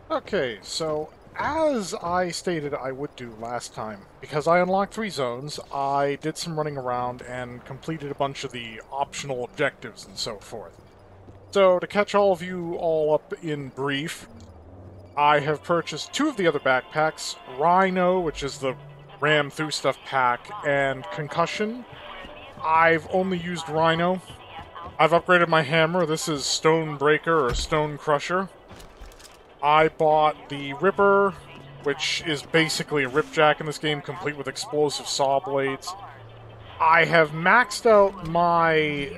Okay, so as I stated I would do last time, because I unlocked 3 zones, I did some running around and completed a bunch of the optional objectives and so forth. So, to catch all of you all up in brief, I have purchased 2 of the other backpacks, Rhino, which is the ram through stuff pack, and Concussion. I've only used Rhino. I've upgraded my hammer. This is Stone Breaker or Stone Crusher. I bought the Ripper, which is basically a ripjack in this game, complete with explosive saw blades. I have maxed out my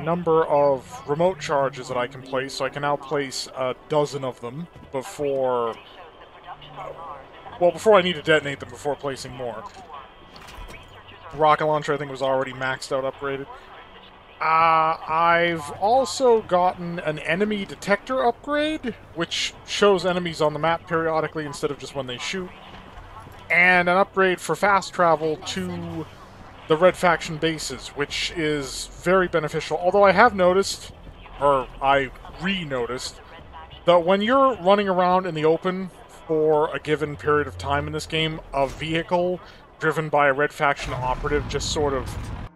number of remote charges that I can place, so I can now place a dozen of them before... well, before I need to detonate them before placing more. Rocket launcher, I think, was already maxed out, upgraded. I've also gotten an enemy detector upgrade, which shows enemies on the map periodically instead of just when they shoot. And an upgrade for fast travel to the Red Faction bases, which is very beneficial. Although I have noticed, or I re-noticed, that when you're running around in the open for a given period of time in this game, a vehicle driven by a Red Faction operative just sort of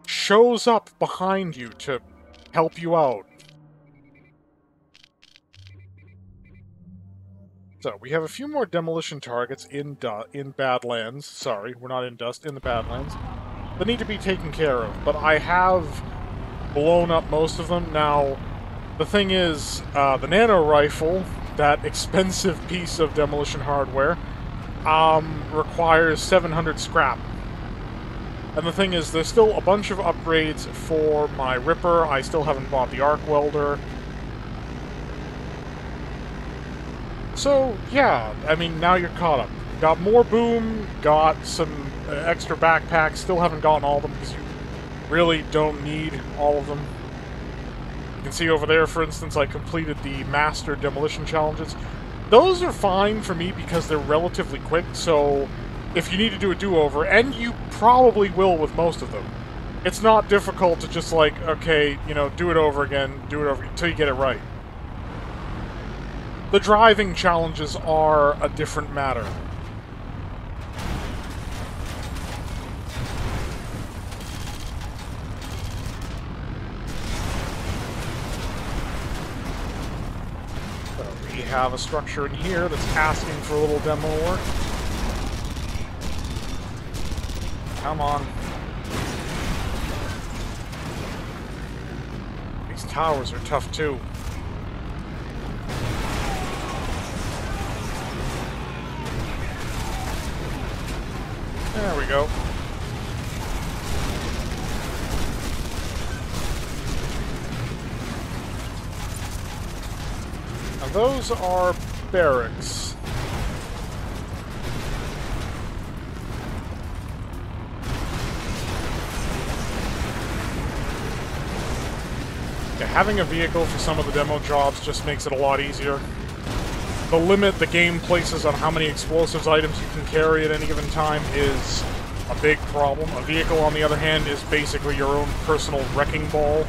shows up behind you to help you out. So, we have a few more demolition targets in Badlands. Sorry, we're not in Dust, in the Badlands. That need to be taken care of, but I have blown up most of them. Now, the thing is, the nano rifle, that expensive piece of demolition hardware, requires 700 scrap. And the thing is, there's still a bunch of upgrades for my Ripper. I still haven't bought the arc welder. So, yeah, I mean, now you're caught up. Got more boom, got some extra backpacks, still haven't gotten all of them because you really don't need all of them. You can see over there, for instance, I completed the Master Demolition Challenges. Those are fine for me because they're relatively quick, so if you need to do a do-over, and you probably will with most of them, it's not difficult to just like, okay, you know, do it over again, do it over until you get it right. The driving challenges are a different matter. So we have a structure in here that's asking for a little demo work. Come on. These towers are tough too. There we go. Now those are barracks. Yeah, having a vehicle for some of the demo jobs just makes it a lot easier. The limit the game places on how many explosives items you can carry at any given time is a big problem. A vehicle, on the other hand, is basically your own personal wrecking ball.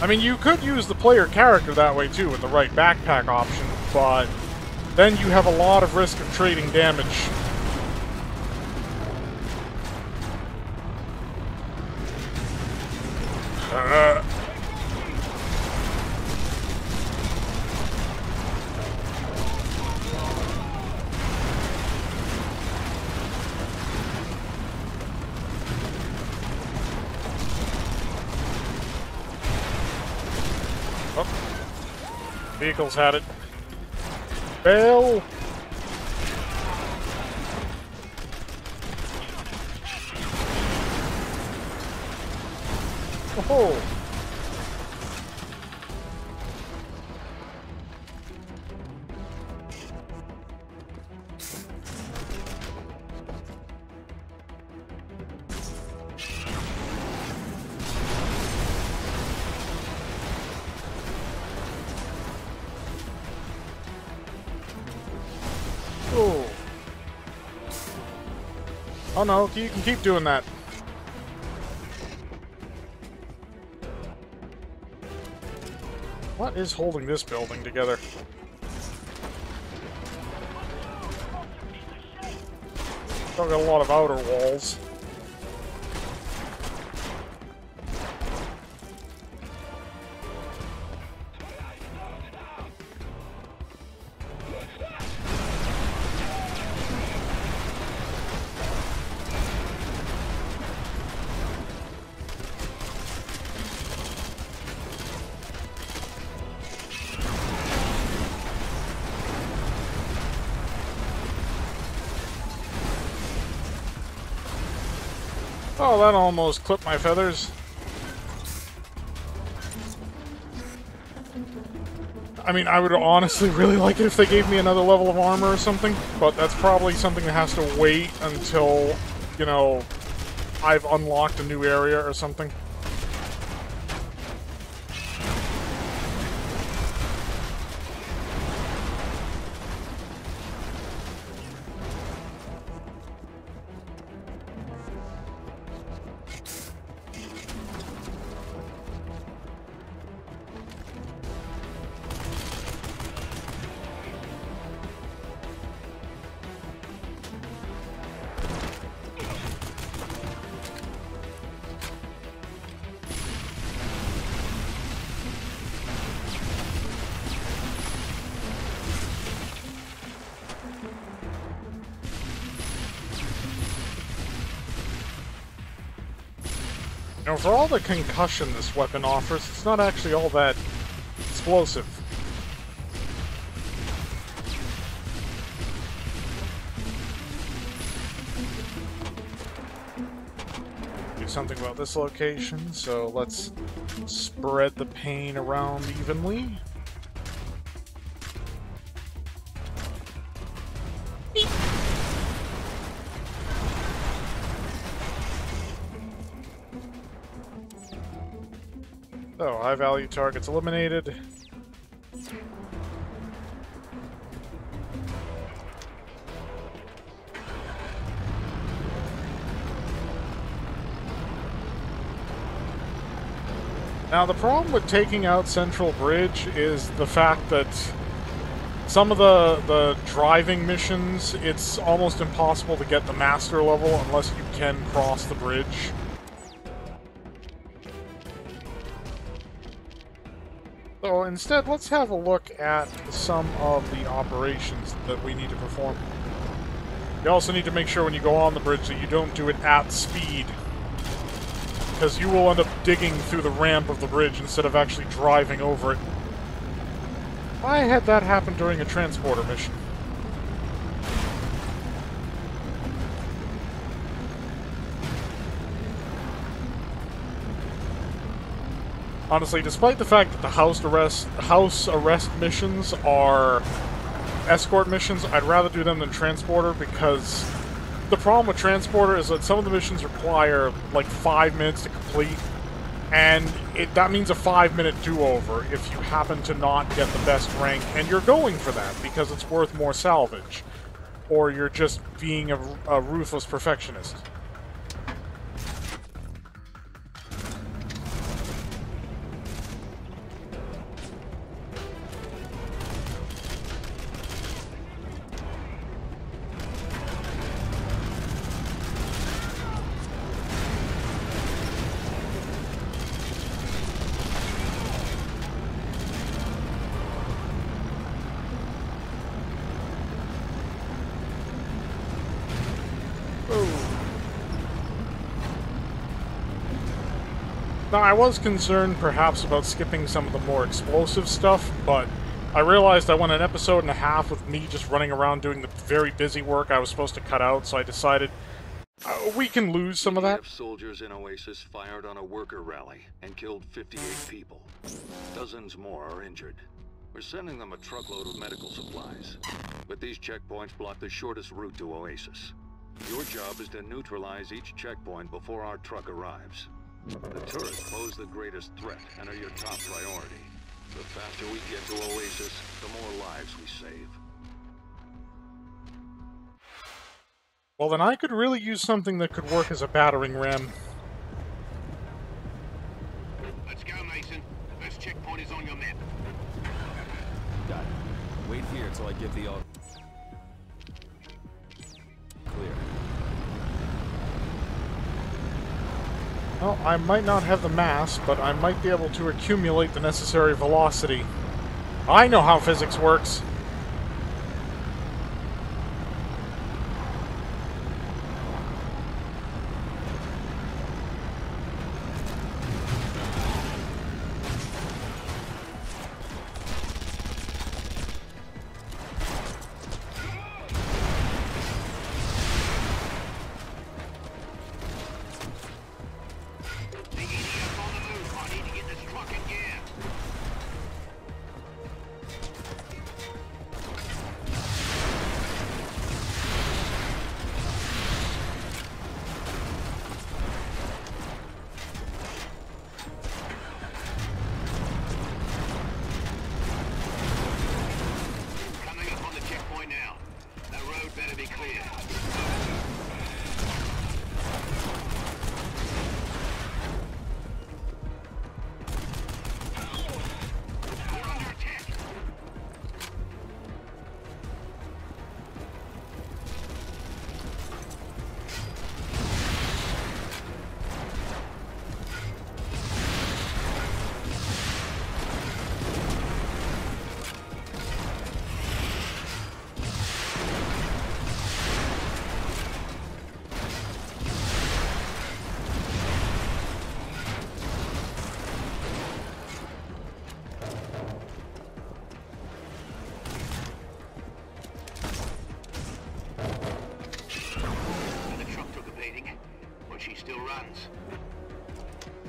I mean, you could use the player character that way too, with the right backpack option, but then you have a lot of risk of trading damage. Oh. Vehicles had it. Bail! Oh! Oh. Oh no, you can keep doing that. What is holding this building together? Still got a lot of outer walls. Oh, that almost clipped my feathers. I mean, I would honestly really like it if they gave me another level of armor or something, but that's probably something that has to wait until, you know, I've unlocked a new area or something. You know, for all the concussion this weapon offers, it's not actually all that explosive. Do something about this location, so let's spread the pain around evenly. So, high-value targets eliminated. Now, the problem with taking out Central Bridge is the fact that some of the driving missions, it's almost impossible to get the master level unless you can cross the bridge. So instead, let's have a look at some of the operations that we need to perform. You also need to make sure when you go on the bridge that you don't do it at speed, because you will end up digging through the ramp of the bridge instead of actually driving over it. I had that happen during a transporter mission. Honestly, despite the fact that the house arrest missions are escort missions, I'd rather do them than transporter, because the problem with transporter is that some of the missions require like 5 minutes to complete, and that means a 5-minute do-over if you happen to not get the best rank, and you're going for that because it's worth more salvage, or you're just being a ruthless perfectionist. Now, I was concerned perhaps about skipping some of the more explosive stuff, but I realized I went an episode and a half with me just running around doing the very busy work I was supposed to cut out, so I decided we can lose some of that. EDF soldiers in Oasis fired on a worker rally and killed 58 people. Dozens more are injured. We're sending them a truckload of medical supplies, but these checkpoints block the shortest route to Oasis. Your job is to neutralize each checkpoint before our truck arrives. The turrets pose the greatest threat and are your top priority. The faster we get to Oasis, the more lives we save. Well, then I could really use something that could work as a battering ram. Let's go, Mason. First checkpoint is on your map. Got it. Wait here till I give the all clear. Well, I might not have the mass, but I might be able to accumulate the necessary velocity. I know how physics works.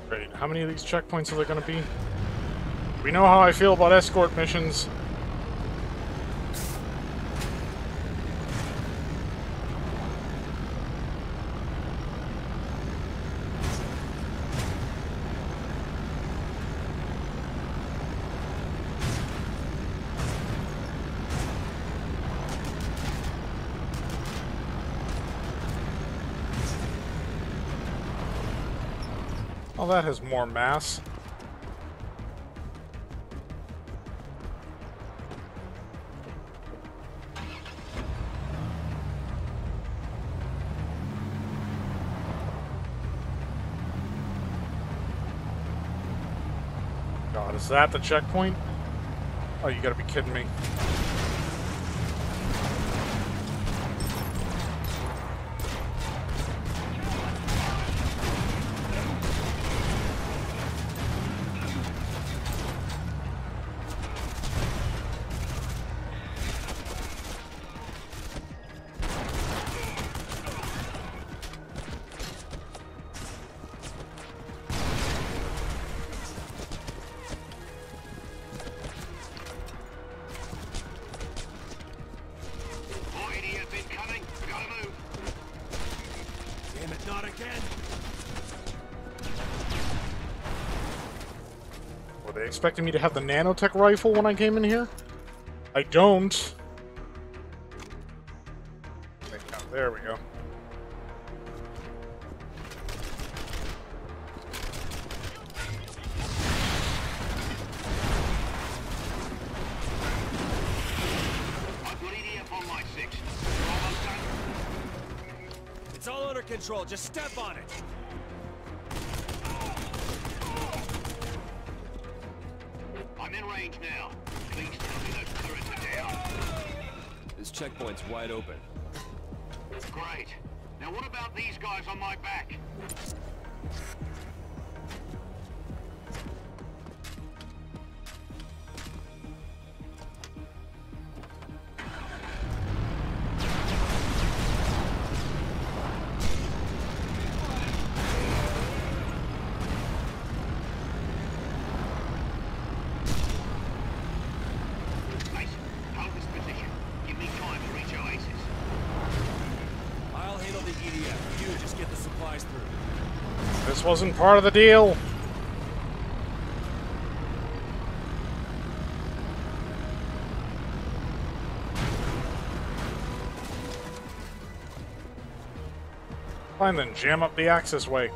Great. How many of these checkpoints are there going to be? We know how I feel about escort missions. Oh, that has more mass. God, is that the checkpoint? Oh, you gotta be kidding me. They expected me to have the nanotech rifle when I came in here? I don't. There we go. It's all under control. Just step on it. I'm in range now. Please tell me those turrets are down. This checkpoint's wide open. Great. Now what about these guys on my back? This wasn't part of the deal. Fine then, jam up the access way.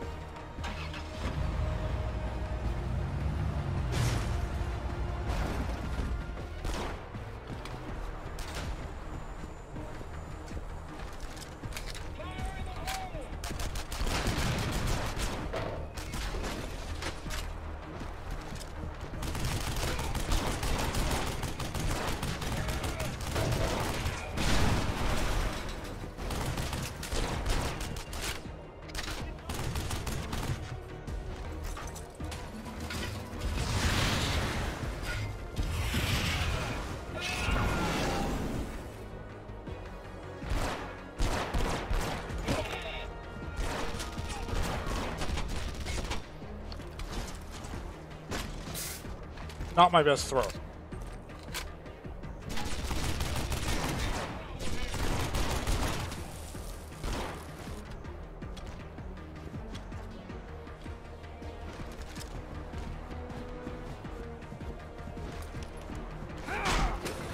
Not my best throw.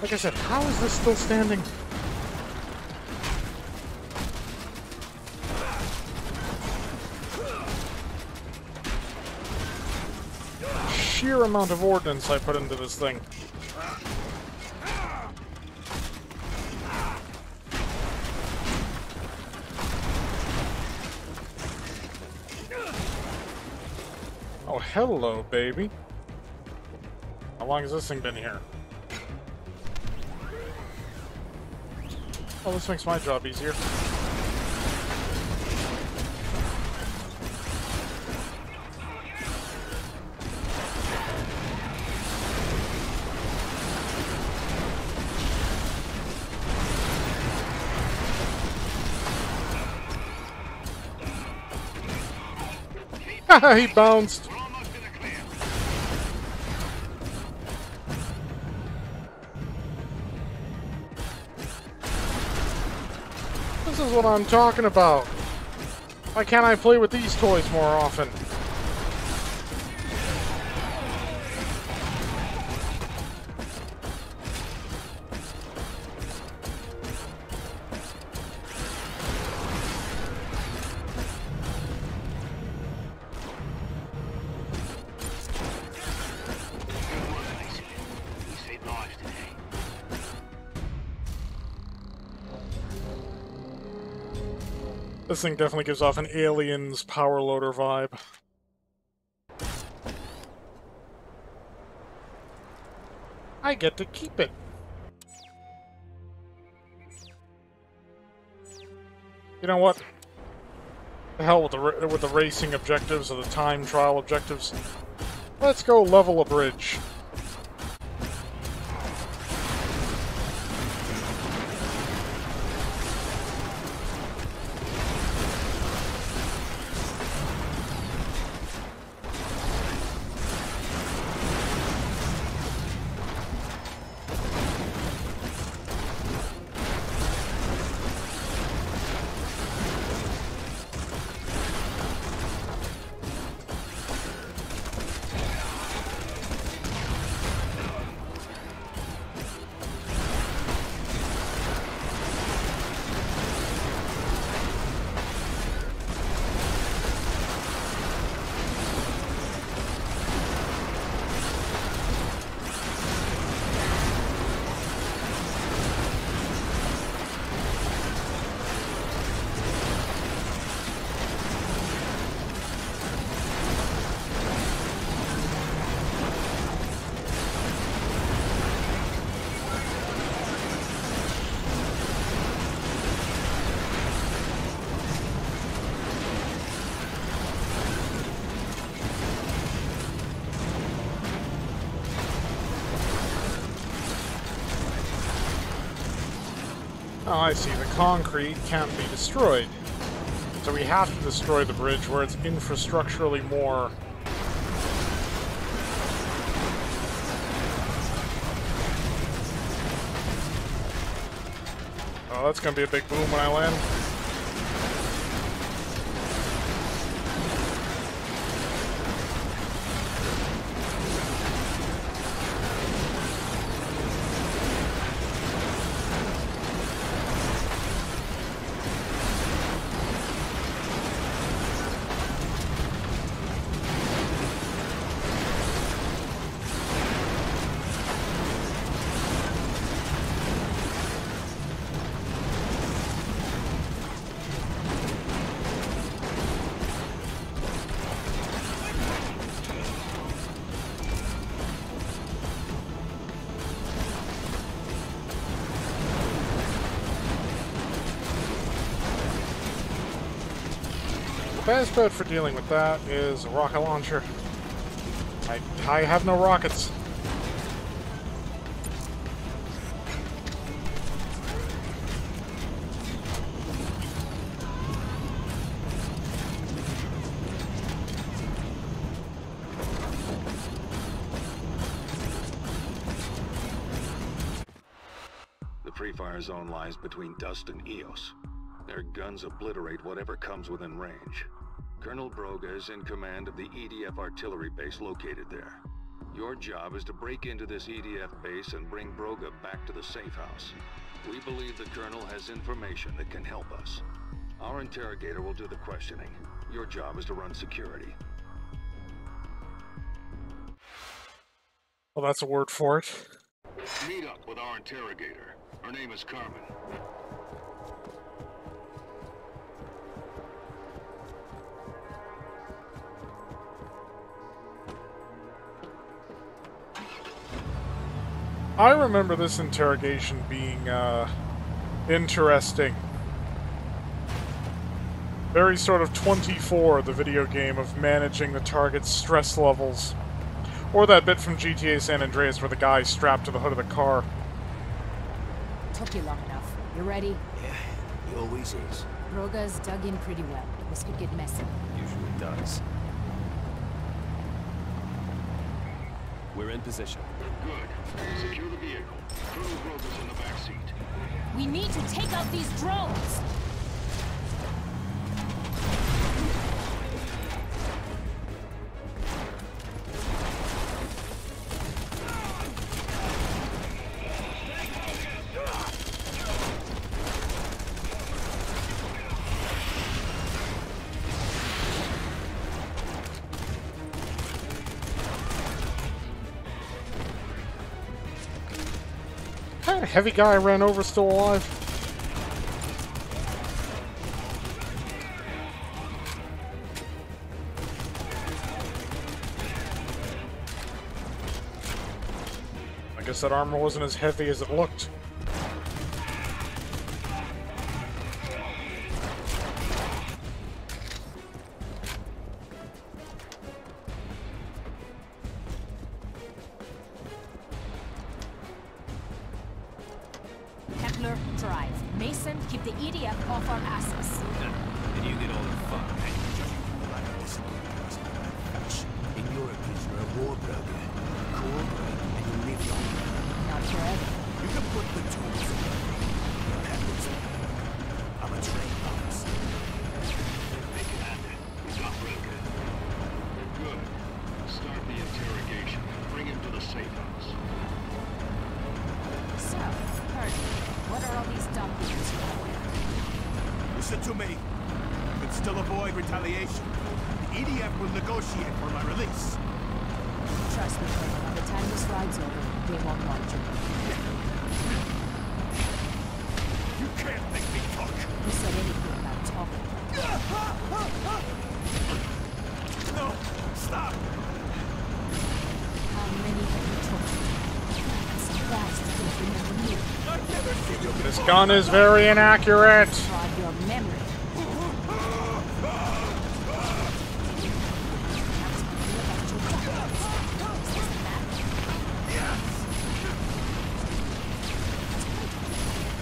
Like I said, how is this still standing? Sheer amount of ordnance I put into this thing. Oh, hello, baby. How long has this thing been here? Oh, this makes my job easier. He bounced! We're almost in the clear. This is what I'm talking about. Why can't I play with these toys more often? Good work, Mason. You saved lives today. This thing definitely gives off an Aliens power loader vibe. I get to keep it. You know what? The hell with the racing objectives or the time trial objectives. Let's go level a bridge. Oh, I see. The concrete can't be destroyed. So we have to destroy the bridge where it's infrastructurally more... Oh, that's gonna be a big boom when I land. Best bet for dealing with that is a rocket launcher. I have no rockets. Free Fire zone lies between Dust and Eos. Their guns obliterate whatever comes within range. Colonel Broga is in command of the EDF artillery base located there. Your job is to break into this EDF base and bring Broga back to the safe house. We believe the Colonel has information that can help us. Our interrogator will do the questioning. Your job is to run security. Well, that's a word for it. Meet up with our interrogator. Her name is Carmen. I remember this interrogation being, interesting. Very sort of 24, the video game, of managing the target's stress levels. Or that bit from GTA San Andreas where the guy's strapped to the hood of the car. Took you long enough. You ready? Yeah, he always is. Broga's dug in pretty well. This could get messy. Usually does. We're in position. Good. Secure the vehicle. Colonel Broga's in the back seat. We need to take out these drones! That heavy guy I ran over still alive? I guess that armor wasn't as heavy as it looked. Drive. Mason, keep the EDF off our asses. And you get all the fun, eh? In Europe, you're a war broker. Cooperate and you live longer. Not forever. You can put the tools together. I'm a trained officer. Make it happen. We got Broga. Good. Start the interrogation. Bring him to the safe house. So, what are all these documents you have there? Listen to me. You can still avoid retaliation. The EDF will negotiate for my release. Trust me, by the time this ride's over, they won't want you. You can't make me talk. Who said anything about talking? No, stop. How many have you talked to? It's fast to remember me. I've never seen you This gun is very inaccurate! Prod your memory.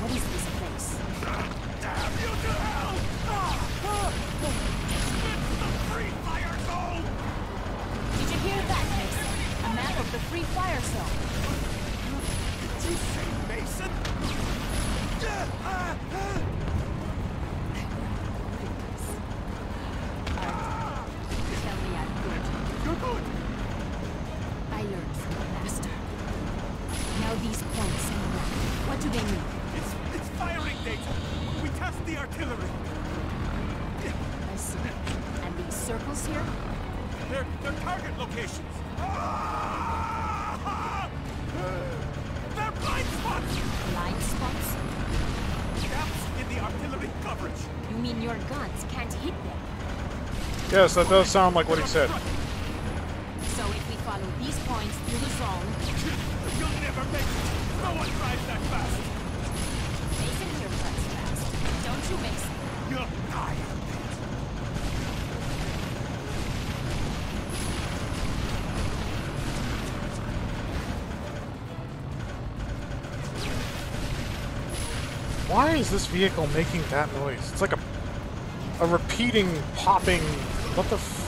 What is this place? Damn you to hell! It's the Free Fire Zone! Did you hear that, Mason? A map of the Free Fire Zone. Did you say Mason? Tell me I'm good. You're good. I learned from the master. Now these points in the map. What do they mean? It's firing data. We test the artillery. I see. And these circles here? They're target locations. They're blind spots. Blind spots? Gaps in the artillery coverage. You mean your guns can't hit them? Yes, that does sound like what he said. So if we follow these points through the zone... You'll never make it. No one drives that fast. Mason here drives fast. Don't you, Mason? You'll die. Why is this vehicle making that noise? It's like a repeating, popping... What the f...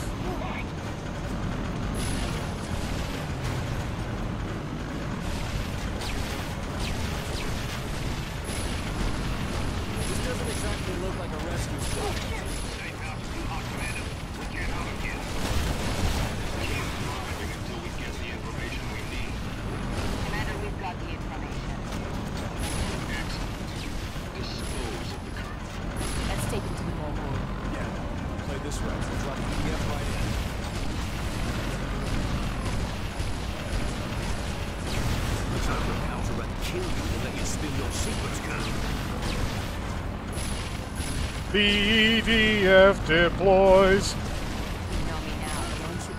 rescue's done. Safe house is too hot, Commander. We can't out again. Keep driving until we get the information we need. Commander, we've got the information. Excellent. Dispose of the colonel. Let's take him to the mall. Yeah. Play this route. We'll drop the EDF right in. Looks like we're about to run kill you to let you spill your secrets, Colonel. The EDF deploys. You know me now, don't you?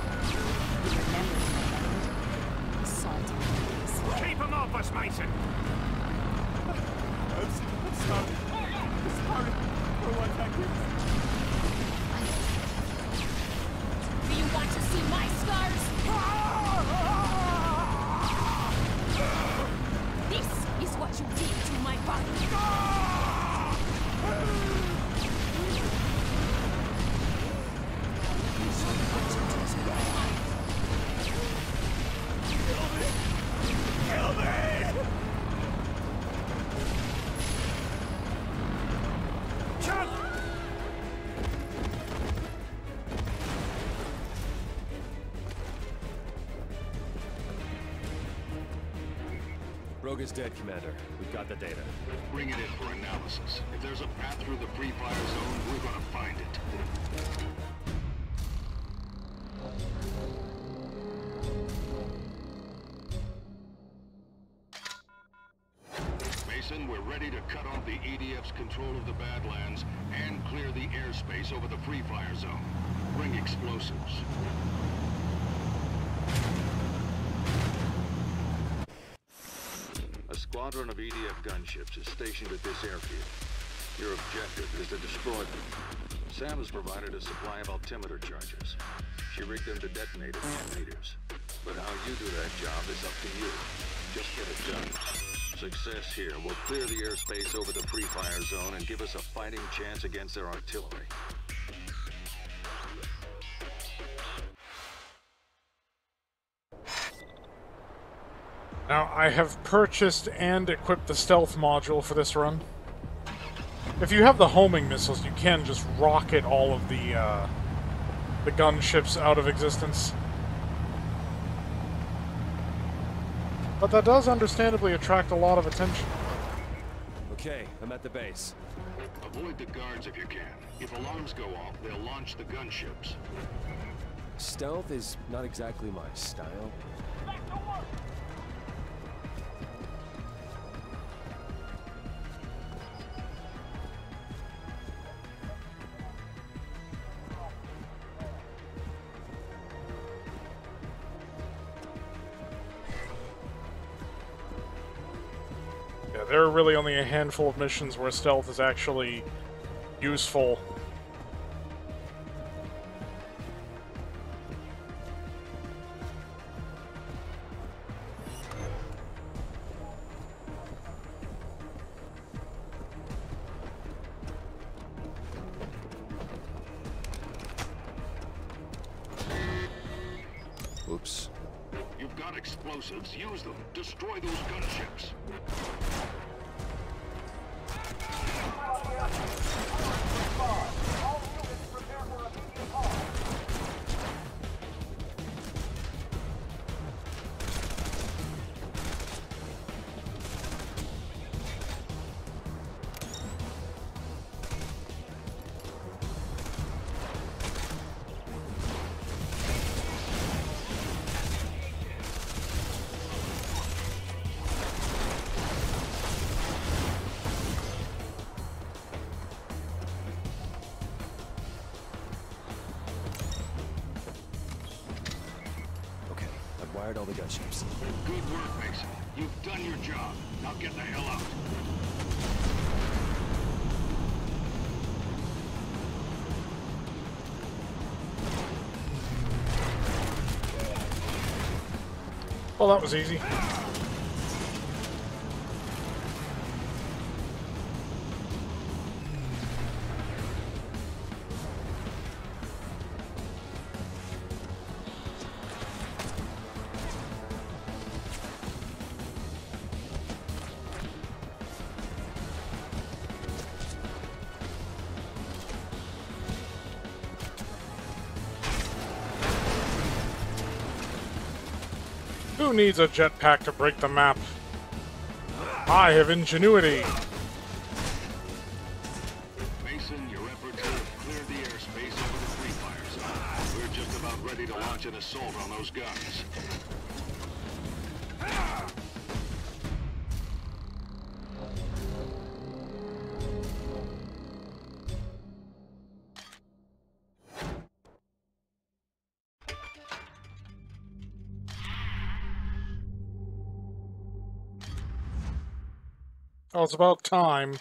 You remember me. Assault on the Keep him off us, Mason! I'm sorry. I'm sorry for what I did. Do you want to see my scars? This is what you did to my body. Kill me! Chuck! Rogue is dead, Commander. We've got the data. Bring it in for analysis. If there's a path through the free fire zone, we're gonna find it. Mason, we're ready to cut off the EDF's control of the Badlands and clear the airspace over the free fire zone. Bring explosives. A squadron of EDF gunships is stationed at this airfield. Your objective is to destroy them. Sam has provided a supply of altimeter charges. She rigged them to detonate at 10 meters. But how you do that job is up to you. Just get it done. Success here will clear the airspace over the free fire zone and give us a fighting chance against their artillery. Now, I have purchased and equipped the stealth module for this run. If you have the homing missiles, you can just rocket all of the gunships out of existence. But that does understandably attract a lot of attention. Okay, I'm at the base. Avoid the guards if you can. If alarms go off, they'll launch the gunships. Stealth is not exactly my style. Yeah, there are really only a handful of missions where stealth is actually useful. Oops. You've got explosives. Use them. Destroy those gunships. Wired all the gunships. Good work, Mason. You've done your job. Now get the hell out. Well, that was easy. Who needs a jetpack to break the map? I have ingenuity. Mason, your efforts have cleared the airspace over the Free Fire zone. We're just about ready to launch an assault on those guns. Oh, it's about time.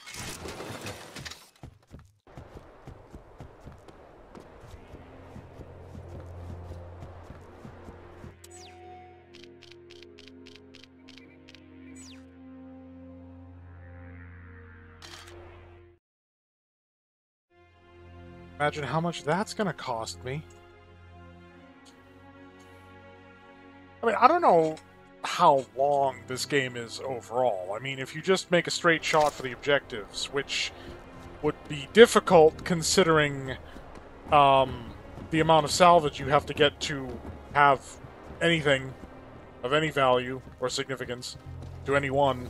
Imagine how much that's gonna cost me. I mean, I don't know how long this game is overall. I mean, if you just make a straight shot for the objectives, which would be difficult considering the amount of salvage you have to get to have anything of any value or significance to anyone.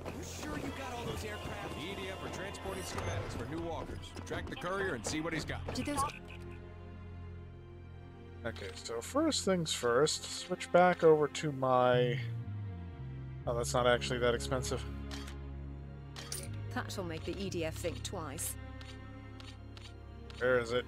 You sure you got all those aircraft? The EDF are transporting schematics for new walkers. Track the courier and see what he's got. Do those... Okay, so first things first, switch back over to my... Oh, that's not actually that expensive. That'll make the EDF think twice. Where is it?